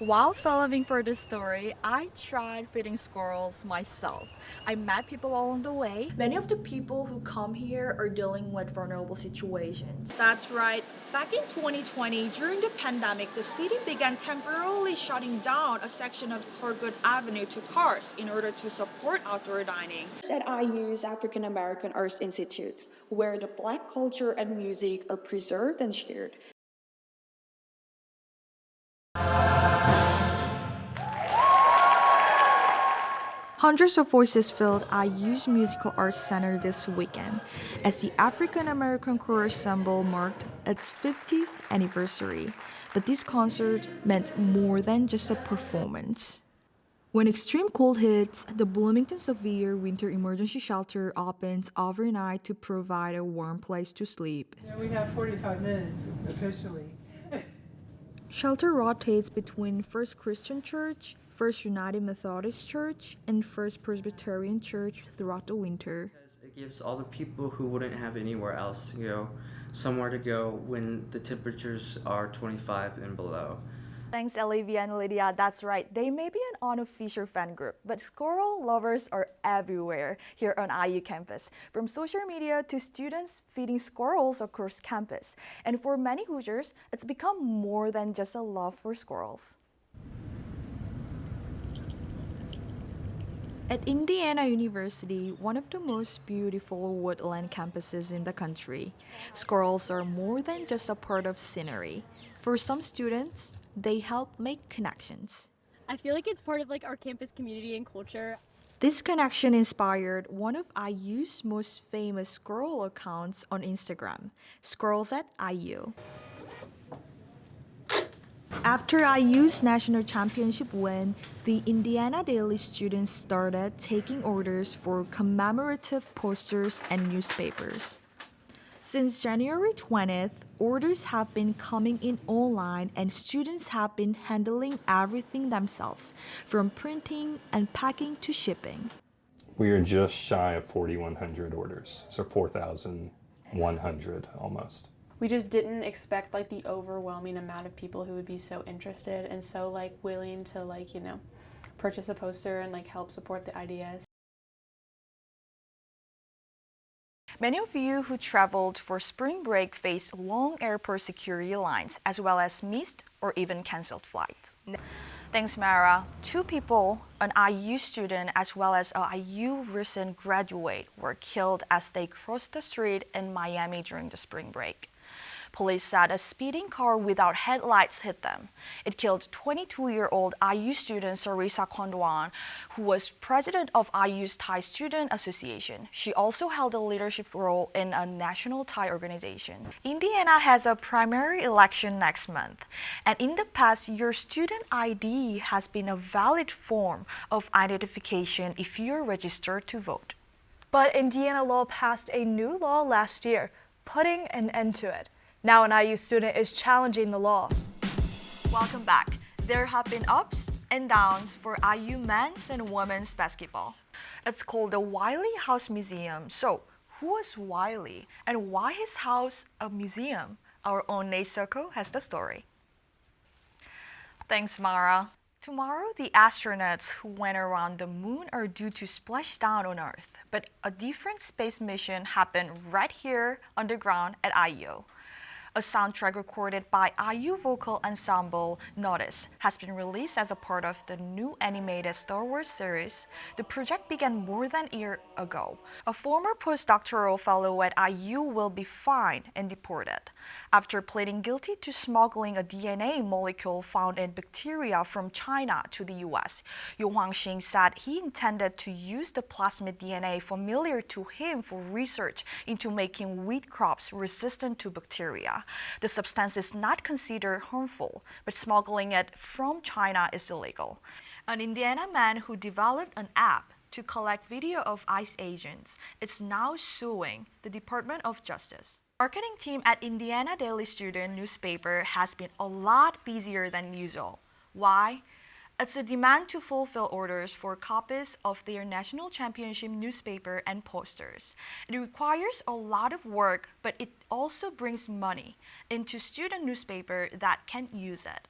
While filming for this story, I tried feeding squirrels myself. I met people along the way. Many of the people who come here are dealing with vulnerable situations. That's right. Back in 2020, during the pandemic, the city began temporarily shutting down a section of Thurgood Avenue to cars in order to support outdoor dining. At IU's African American Arts Institute, where the Black culture and music are preserved and shared. Hundreds of voices filled IU's Musical Arts Center this weekend as the African American Choir Ensemble marked its 50th anniversary. But this concert meant more than just a performance. When extreme cold hits, the Bloomington Severe Winter Emergency Shelter opens overnight to provide a warm place to sleep. Yeah, we have 45 minutes officially. Shelter rotates between First Christian Church, First United Methodist Church, and First Presbyterian Church throughout the winter. It gives all the people who wouldn't have anywhere else to go, somewhere to go when the temperatures are 25 and below. Thanks, Olivia and Lydia. That's right. They may be an unofficial fan group, but squirrel lovers are everywhere here on IU campus. From social media to students feeding squirrels across campus. And for many Hoosiers, it's become more than just a love for squirrels. At Indiana University, one of the most beautiful woodland campuses in the country, squirrels are more than just a part of scenery. For some students, they help make connections. I feel like it's part of our campus community and culture. This connection inspired one of IU's most famous squirrel accounts on Instagram, Squirrels at IU. After IU's national championship win, the Indiana Daily students started taking orders for commemorative posters and newspapers. Since January 20th, orders have been coming in online and students have been handling everything themselves, from printing and packing to shipping. We are just shy of 4,100 orders, so 4,100 almost. We just didn't expect the overwhelming amount of people who would be so interested and so willing to purchase a poster and help support the ideas. Many of you who traveled for spring break faced long airport security lines, as well as missed or even canceled flights. Thanks, Mara. 2 people, an IU student as well as a IU recent graduate, were killed as they crossed the street in Miami during the spring break. Police said a speeding car without headlights hit them. It killed 22-year-old IU student Sarisa Kondwan, who was president of IU's Thai Student Association. She also held a leadership role in a national Thai organization. Indiana has a primary election next month, and in the past, your student ID has been a valid form of identification if you're registered to vote. But Indiana law passed a new law last year, putting an end to it. Now an IU student is challenging the law. Welcome back. There have been ups and downs for IU men's and women's basketball. It's called the Wiley House Museum. So, who was Wiley and why his house a museum? Our own Nate Soko has the story. Thanks, Mara. Tomorrow, the astronauts who went around the moon are due to splash down on Earth, but a different space mission happened right here on the ground at IU. A soundtrack recorded by IU vocal ensemble Notice has been released as a part of the new animated Star Wars series. The project began more than a year ago. A former postdoctoral fellow at IU will be fined and deported after pleading guilty to smuggling a DNA molecule found in bacteria from China to the US. Yu Huangxing said he intended to use the plasmid DNA familiar to him for research into making wheat crops resistant to bacteria. The substance is not considered harmful, but smuggling it from China is illegal. An Indiana man who developed an app to collect video of ICE agents is now suing the Department of Justice. Marketing team at Indiana Daily Student newspaper has been a lot busier than usual. Why? It's a demand to fulfill orders for copies of their national championship newspaper and posters. It requires a lot of work, but it also brings money into student newspaper that can use it.